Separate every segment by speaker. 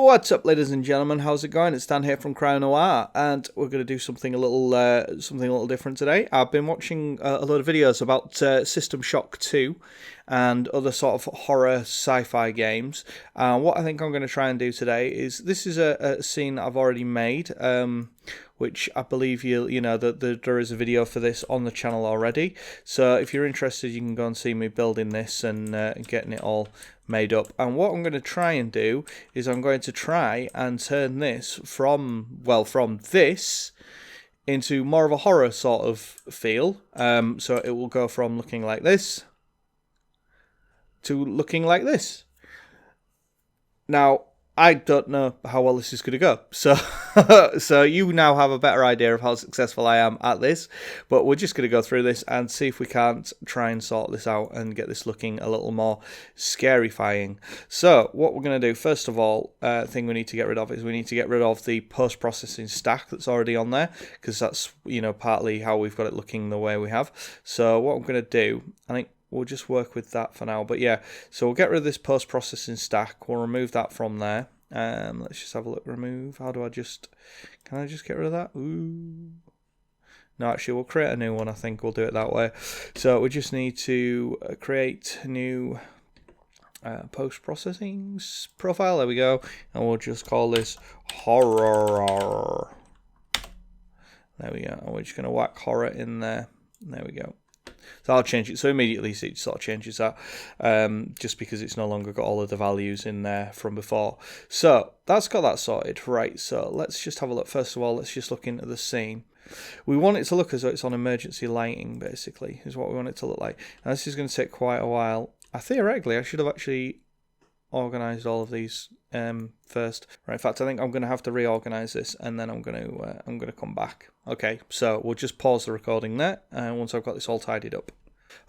Speaker 1: What's up, ladies and gentlemen? How's it going? It's Dan here from Cryonoir, and we're going to do something a little different today. I've been watching a lot of videos about System Shock 2 and other sort of horror sci-fi games. What I think I'm going to try and do today is this is a scene I've already made, which I believe that there is a video for this on the channel already. So if you're interested, you can go and see me building this and getting it all made up. And what I'm going to try and do is I'm going to try and turn this from this into more of a horror sort of feel. So it will go from looking like this to looking like this. Now, I don't know how well this is going to go, so you now have a better idea of how successful I am at this, but we're just going to go through this and see if we can't try and sort this out and get this looking a little more scarifying. So what we're going to do, first of all, thing we need to get rid of is we need to get rid of the post-processing stack that's already on there, because that's, partly how we've got it looking the way we have. So what I'm going to do, I think, we'll just work with that for now. But yeah, so we'll get rid of this post-processing stack. We'll remove that from there. Let's just have a look. Remove. How do can I just get rid of that? Ooh. No, actually, we'll create a new one. I think we'll do it that way. So we just need to create a new post-processing profile. There we go. And we'll just call this horror. There we go. And we're just going to whack horror in there. There we go. So I'll change it. So immediately it sort of changes that, just because it's no longer got all of the values in there from before. So that's got that sorted. Right, so let's just have a look. First of all, let's just look into the scene. We want it to look as though it's on emergency lighting, basically, is what we want it to look like. And this is going to take quite a while. Theoretically, I should have actually organised all of these first. Right, in fact, I think I'm going to have to reorganise this, and then I'm going to come back. Okay, so we'll just pause the recording there, and once I've got this all tidied up.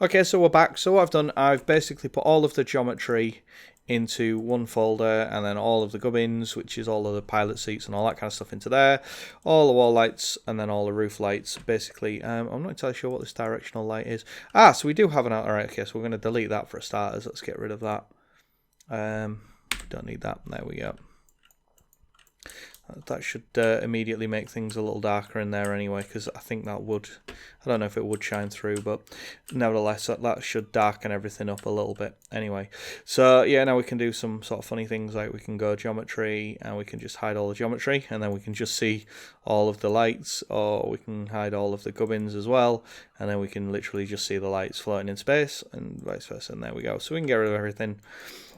Speaker 1: Okay, so we're back. So what I've done, I've basically put all of the geometry into one folder, and then all of the gubbins, which is all of the pilot seats and all that kind of stuff, into there. All the wall lights, and then all the roof lights. Basically, I'm not entirely sure what this directional light is. So we do have an outright. Okay, so we're going to delete that for starters. Let's get rid of that. Don't need that. There we go. That should immediately make things a little darker in there anyway, because I think that would, I don't know if it would shine through, but nevertheless that should darken everything up a little bit anyway. So yeah, now we can do some sort of funny things, like we can go geometry and we can just hide all the geometry, and then we can just see all of the lights, or we can hide all of the gubbins as well, and then we can literally just see the lights floating in space, and vice versa, and there we go. So we can get rid of everything.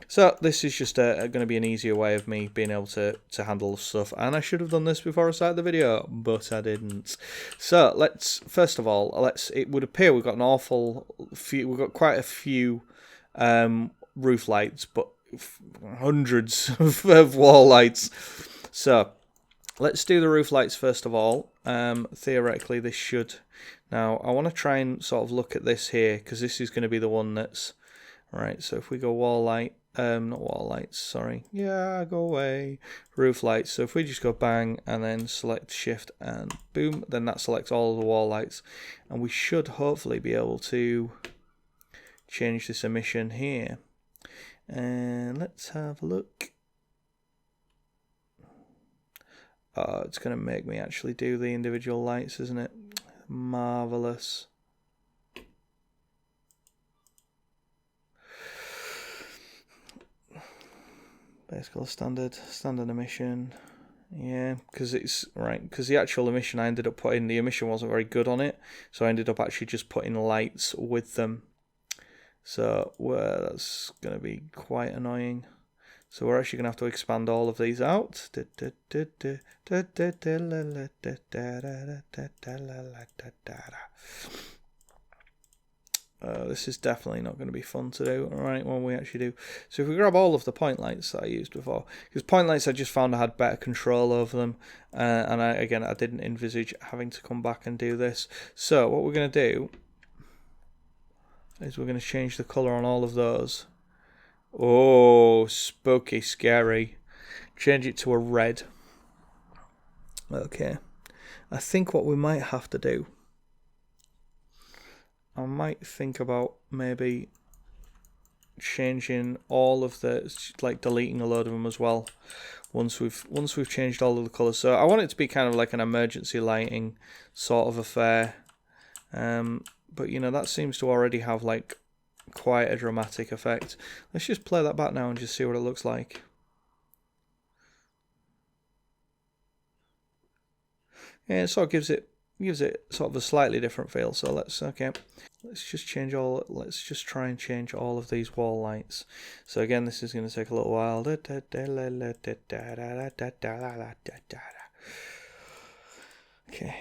Speaker 1: So this is just going to be an easier way of me being able to handle stuff, and I should have done this before I started the video, but I didn't. So let's, first of all, it would appear we've got we've got quite a few roof lights, but hundreds of wall lights. So let's do the roof lights first of all. Theoretically this should, now I want to try and sort of look at this here, because this is going to be the one that's, right, so if we go wall light, not wall lights, sorry. Yeah, go away. Roof lights. So if we just go bang and then select shift and boom, then that selects all of the wall lights. And we should hopefully be able to change this emission here. And let's have a look. Oh, it's going to make me actually do the individual lights, isn't it? Marvelous. Basically standard emission, yeah, because it's right, because the actual emission I ended up putting, the emission wasn't very good on it, so I ended up actually just putting lights with them. So that's going to be quite annoying. So we're actually going to have to expand all of these out. This is definitely not going to be fun to do. Alright, when we actually do. So if we grab all of the point lights that I used before, because point lights I just found I had better control over them, and I didn't envisage having to come back and do this. So what we're going to do is we're going to change the colour on all of those. Oh, spooky, scary. Change it to a red. Okay. I think what we might have to do, I might think about maybe changing all of the, like deleting a load of them as well. Once we've changed all of the colours. So I want it to be kind of like an emergency lighting sort of affair. But you know, that seems to already have like quite a dramatic effect. Let's just play that back now and just see what it looks like. Yeah, it sort of gives it sort of a slightly different feel. So let's just try and change all of these wall lights. So again, this is going to take a little while. Okay,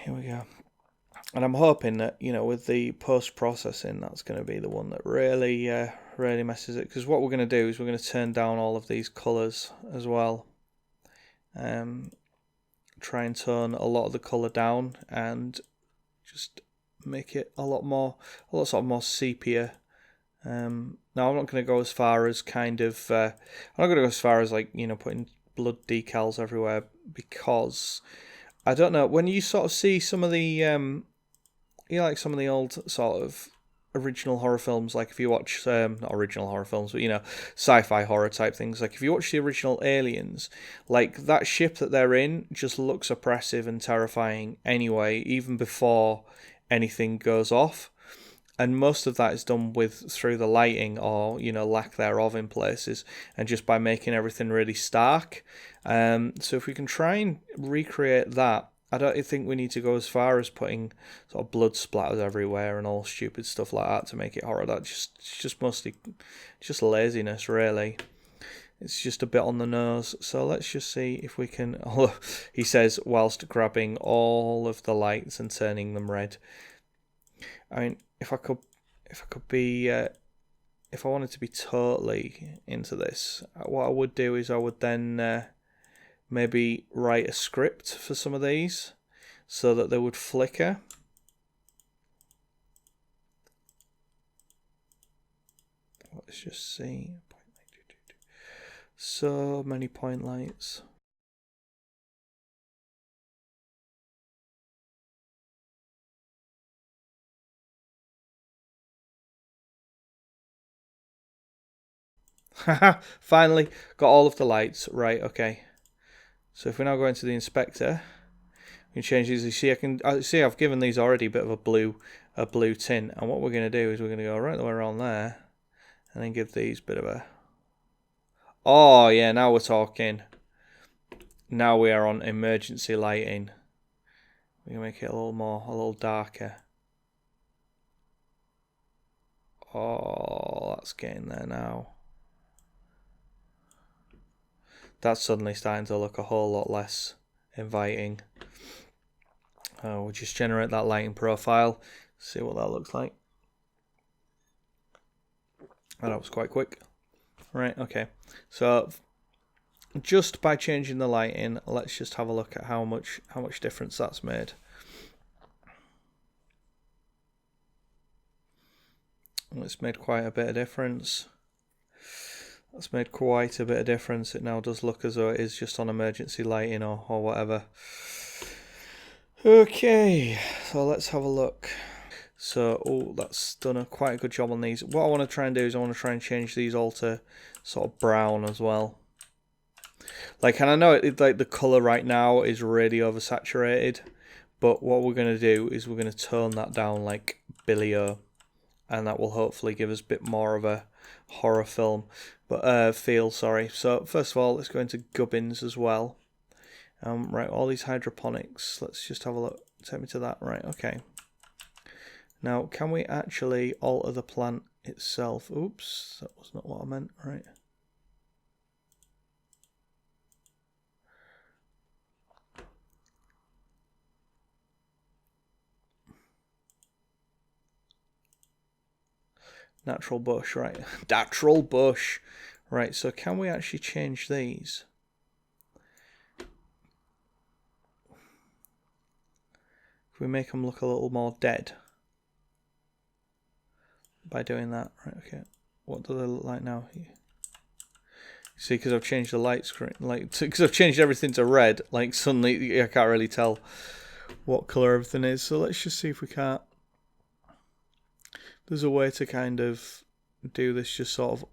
Speaker 1: here we go. And I'm hoping that, you know, with the post-processing, that's going to be the one that really messes it. Because what we're going to do is we're going to turn down all of these colours as well. Try and tone a lot of the colour down and just make it a lot sort of more sepia. Now I'm not going to go as far as kind of I'm not going to go as far as like, you know, putting blood decals everywhere, because I don't know, when you sort of see some of the you know, like some of the old sort of original horror films, like if you watch not original horror films, but you know, sci-fi horror type things, like if you watch the original Aliens, like that ship that they're in just looks oppressive and terrifying anyway, even before anything goes off. And most of that is done through the lighting, or you know, lack thereof in places, and just by making everything really stark. So if we can try and recreate that, I don't think we need to go as far as putting sort of blood splatters everywhere and all stupid stuff like that to make it horror. It's just mostly just laziness, really. It's just a bit on the nose. So let's just see if we can. Oh, he says whilst grabbing all of the lights and turning them red. I mean, if I wanted to be totally into this, what I would do is I would then maybe write a script for some of these so that they would flicker. Let's just see. So many point lights. Haha, finally got all of the lights. Right, okay. So if we now go into the inspector, we can change these. You see, I've given these already a bit of a blue tint. And what we're going to do is we're going to go right the way around there, and then give these a bit of a. Oh yeah, now we're talking. Now we are on emergency lighting. We can make it a little darker. Oh, that's getting there now. That's suddenly starting to look a whole lot less inviting. We'll just generate that lighting profile, see what that looks like. Oh, that was quite quick. Right, okay. So just by changing the lighting, let's just have a look at how much difference that's made. It's made quite a bit of difference. That's made quite a bit of difference. It now does look as though it is just on emergency lighting or whatever. Okay, so let's have a look. So, that's done quite a good job on these. What I want to try and do is I want to try and change these all to sort of brown as well. Like, and I know like the colour right now is really oversaturated, but what we're going to do is we're going to tone that down like Billy O, and that will hopefully give us a bit more of a horror film feel. Sorry. So first of all, let's go into gubbins as well. Right, all these hydroponics. Let's just have a look. Take me to that. Right, okay. Now, can we actually alter the plant itself? Oops, that was not what I meant. Right. Natural bush, right. Natural bush. Right, so can we actually change these? If we make them look a little more dead by doing that. Right, okay. What do they look like now? See, because I've changed the light screen, like, because I've changed everything to red, like, suddenly I can't really tell what colour everything is. So let's just see if we can't. There's a way to kind of do this just sort of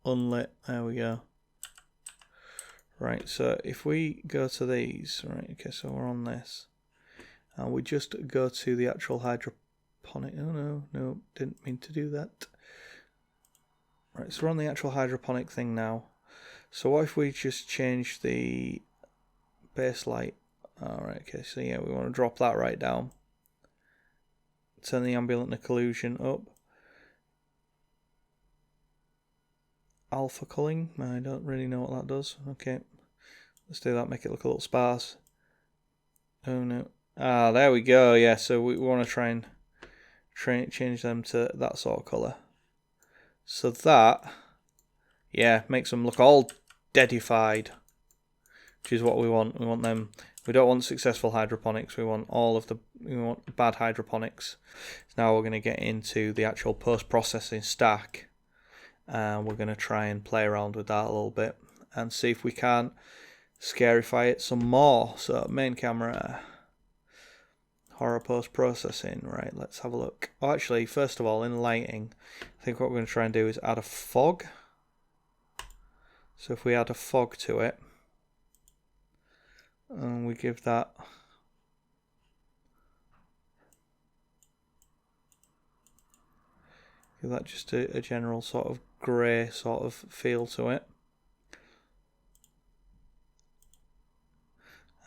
Speaker 1: unlit. There we go. Right, so if we go to these, right, okay, so we're on this, and we just go to the actual hydroponic. Oh no, didn't mean to do that. Right, so we're on the actual hydroponic thing now. So what if we just change the base light? Alright, okay, so yeah, we want to drop that right down. Turn the ambient occlusion up. Alpha culling, I don't really know what that does. Okay, let's do that, make it look a little sparse. Oh no. Ah, there we go, yeah, so we want to try and change them to that sort of colour. So that, yeah, makes them look all deadified, which is what we want. We want them. We don't want successful hydroponics. We want we want bad hydroponics. So now we're going to get into the actual post-processing stack, and we're going to try and play around with that a little bit and see if we can scarify it some more. So main camera, horror post-processing. Right, let's have a look. Oh, actually, first of all, in lighting, I think what we're going to try and do is add a fog. So if we add a fog to it, and we give that just a general sort of grey sort of feel to it,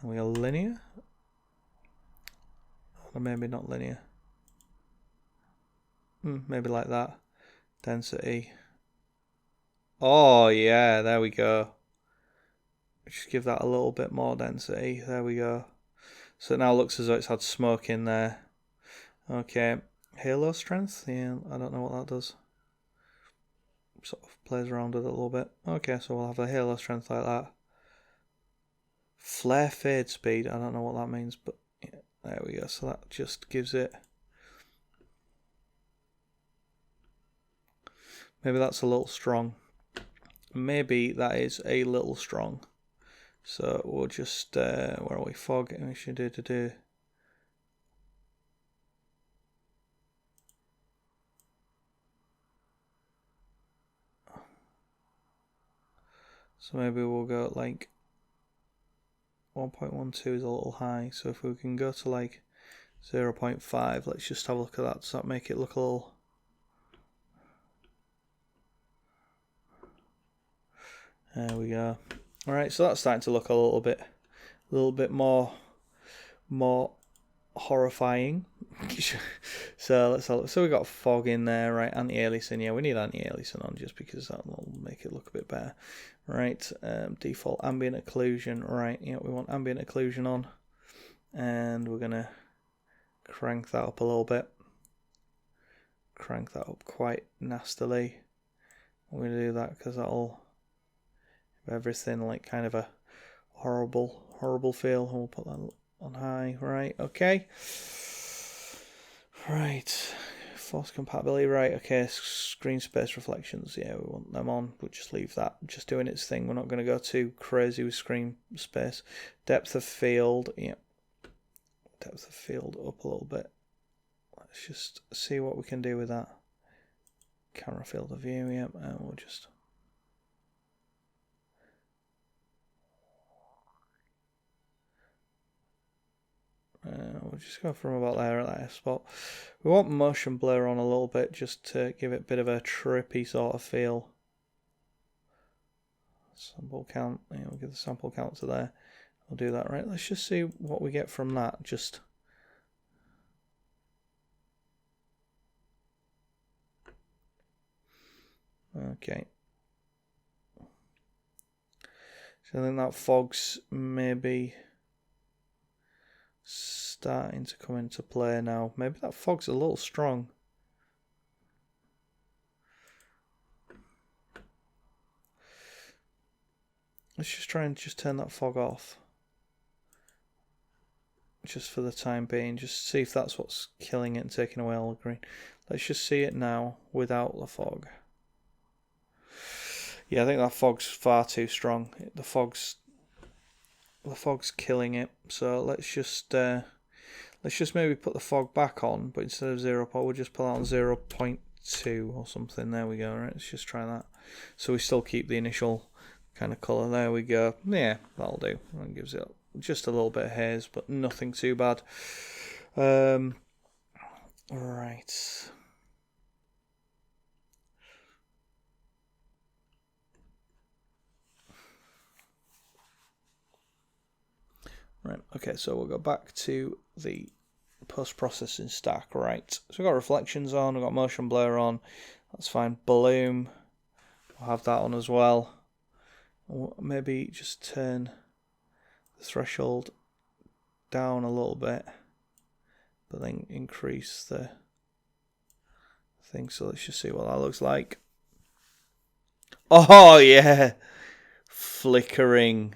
Speaker 1: and we are linear, or maybe not linear, maybe like that. Density, oh yeah, there we go. Just give that a little bit more density. There we go. So it now looks as though it's had smoke in there. Okay, halo strength. Yeah, I don't know what that does. Sort of plays around with it a little bit. Okay, so we'll have a halo strength like that. Flare fade speed. I don't know what that means, but yeah, there we go. So that just gives it. Maybe that's a little strong. Maybe that is a little strong. So we'll just, where are we? Fog, we should do. So maybe we'll go like 1.12 is a little high. So if we can go to like 0.5, let's just have a look at that. Does that make it look a little? There we go. All right, so that's starting to look a little bit more horrifying. So let's have a look. So we got fog in there, right? Anti-aliasing, yeah, we need anti-aliasing on just because that will make it look a bit better, right? Default ambient occlusion, right? Yeah, we want ambient occlusion on, and we're gonna crank that up a little bit. Crank that up quite nastily. We're gonna do that because that'll give everything like kind of a horrible feel. And we'll put that on high, right? Okay. Right. Force compatibility, right? Okay. Screen space reflections, yeah, we want them on. We'll just leave that just doing its thing. We're not going to go too crazy with screen space. Depth of field, yeah. Depth of field up a little bit. Let's just see what we can do with that. Camera field of view, yeah, and we'll just. We'll just go from about there at that spot. We want motion blur on a little bit just to give it a bit of a trippy sort of feel. Sample count, yeah, we'll give the sample count to there. We'll do that, right? Let's just see what we get from that. Just okay. So I think that fog's maybe starting to come into play now. Maybe that fog's a little strong. Let's just try and just turn that fog off. Just for the time being, just see if that's what's killing it and taking away all the green. Let's just see it now without the fog. Yeah, I think that fog's far too strong. The fog's killing it. So let's just maybe put the fog back on, but instead of 0, we'll just put it on 0.2. 2 or something. There we go. Right, let's just try that. So we still keep the initial kind of colour. There we go. Yeah, that'll do. That gives it just a little bit of haze, but nothing too bad. Right. Right, okay, so we'll go back to the post-processing stack. Right, so we've got reflections on, we've got motion blur on, that's fine. Bloom, we'll have that on as well. Maybe just turn the threshold down a little bit, but then increase the thing. So let's just see what that looks like. Oh yeah, flickering.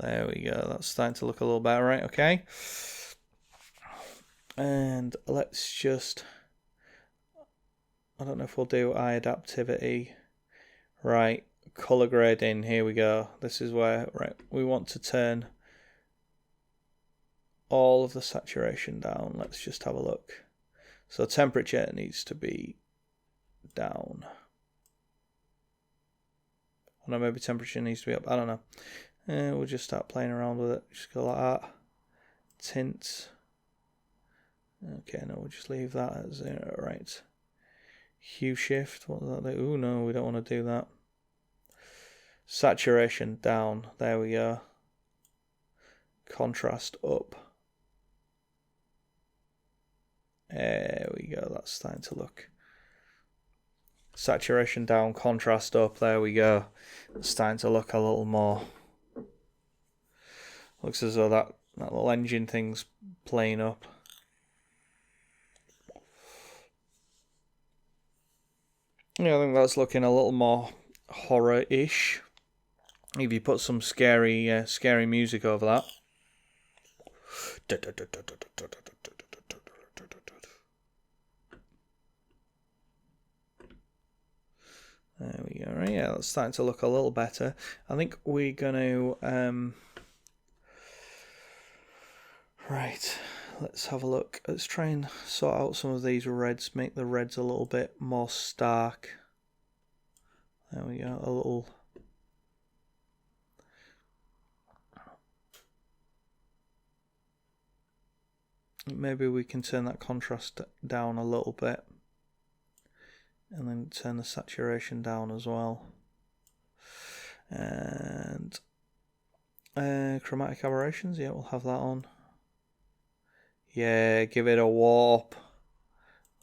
Speaker 1: There we go, that's starting to look a little better, right? Okay. And let's just, I don't know if we'll do eye adaptivity. Right, color grading, here we go. This is where, right, we want to turn all of the saturation down. Let's just have a look. So temperature needs to be down. Oh no, maybe temperature needs to be up, I don't know. We'll just start playing around with it. Just go like that. Tint. Okay, no, we'll just leave that at 0. Right. Hue shift. What does that do? Oh no, we don't want to do that. Saturation down. There we go. Contrast up. There we go. That's starting to look. Saturation down, contrast up. There we go. It's starting to look a little more. Looks as though that little engine thing's playing up. Yeah, I think that's looking a little more horror-ish. If you put some scary music over that. There we go. Right, yeah, that's starting to look a little better. I think we're going to right, let's have a look. Let's try and sort out some of these reds, make the reds a little bit more stark. There we go, a little. Maybe we can turn that contrast down a little bit. And then turn the saturation down as well. And chromatic aberrations, yeah, we'll have that on. Yeah, give it a warp.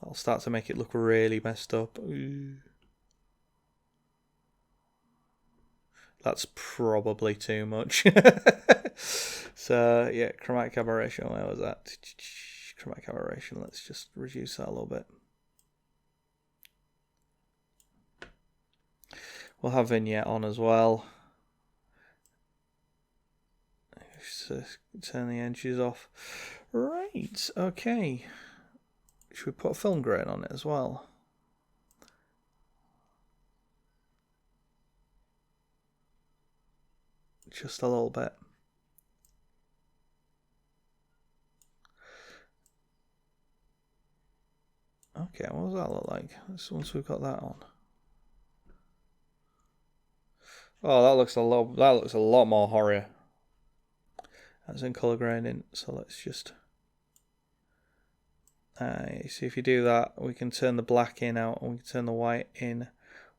Speaker 1: That'll start to make it look really messed up. Ooh. That's probably too much. So, yeah, chromatic aberration, where was that? Chromatic aberration, let's just reduce that a little bit. We'll have vignette on as well. Just turn the edges off. Right, okay. Should we put a film grain on it as well? Just a little bit. Okay, what does that look like? Once we've got that on. Oh, that looks a lot more horror. That's in color grading, so let's just see if you do that, we can turn the black in out and we can turn the white in,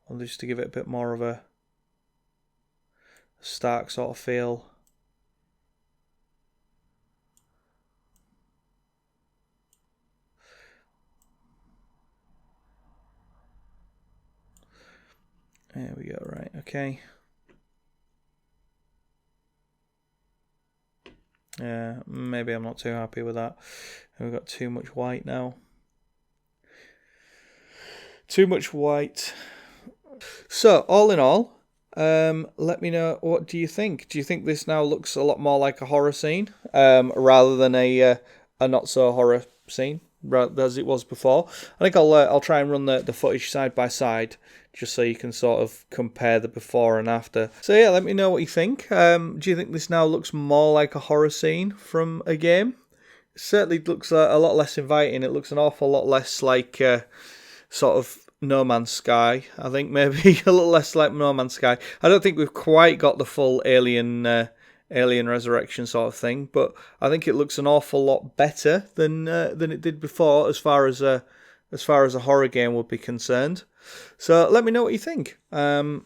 Speaker 1: and just to give it a bit more of a stark sort of feel. There we go, right, okay. Yeah, maybe I'm not too happy with that. We've got too much white now. Too much white. So, all in all, let me know, what do you think? Do you think this now looks a lot more like a horror scene, rather than a not so horror scene? as it was before. I think I'll try and run the footage side by side, just so you can sort of compare the before and after. So yeah, let me know what you think. Do you think this now looks more like a horror scene from a game? It certainly looks a lot less inviting. It looks an awful lot less like sort of No Man's Sky. I think maybe a little less like No Man's Sky. I don't think we've quite got the full Alien Resurrection sort of thing, but I think it looks an awful lot better than it did before, as far as a horror game would be concerned. So let me know what you think. I'm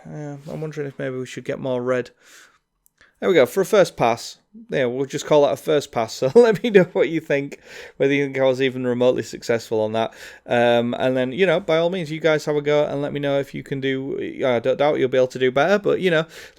Speaker 1: wondering if maybe we should get more red. There we go, for a first pass. Yeah, we'll just call that a first pass. So let me know what you think, whether you think I was even remotely successful on that. And then, by all means, you guys have a go and let me know if you can do. I don't doubt you'll be able to do better, but,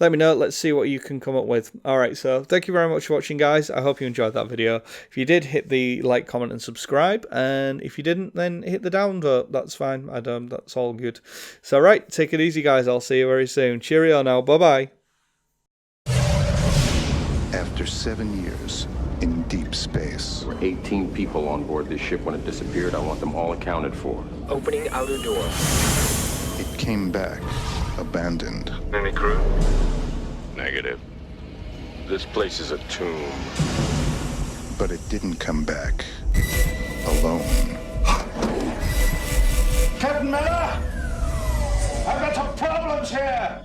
Speaker 1: let me know. Let's see what you can come up with. All right, so thank you very much for watching, guys. I hope you enjoyed that video. If you did, hit the like, comment, and subscribe. And if you didn't, then hit the downvote. That's fine. That's all good. So, right, take it easy, guys. I'll see you very soon. Cheerio now. Bye-bye.
Speaker 2: After 7 years in deep space.
Speaker 3: There were 18 people on board this ship when it disappeared. I want them all accounted for.
Speaker 4: Opening outer door.
Speaker 2: It came back, abandoned.
Speaker 4: Any crew?
Speaker 3: Negative. This place is a tomb.
Speaker 2: But it didn't come back alone.
Speaker 5: Captain Miller! I've got some problems here!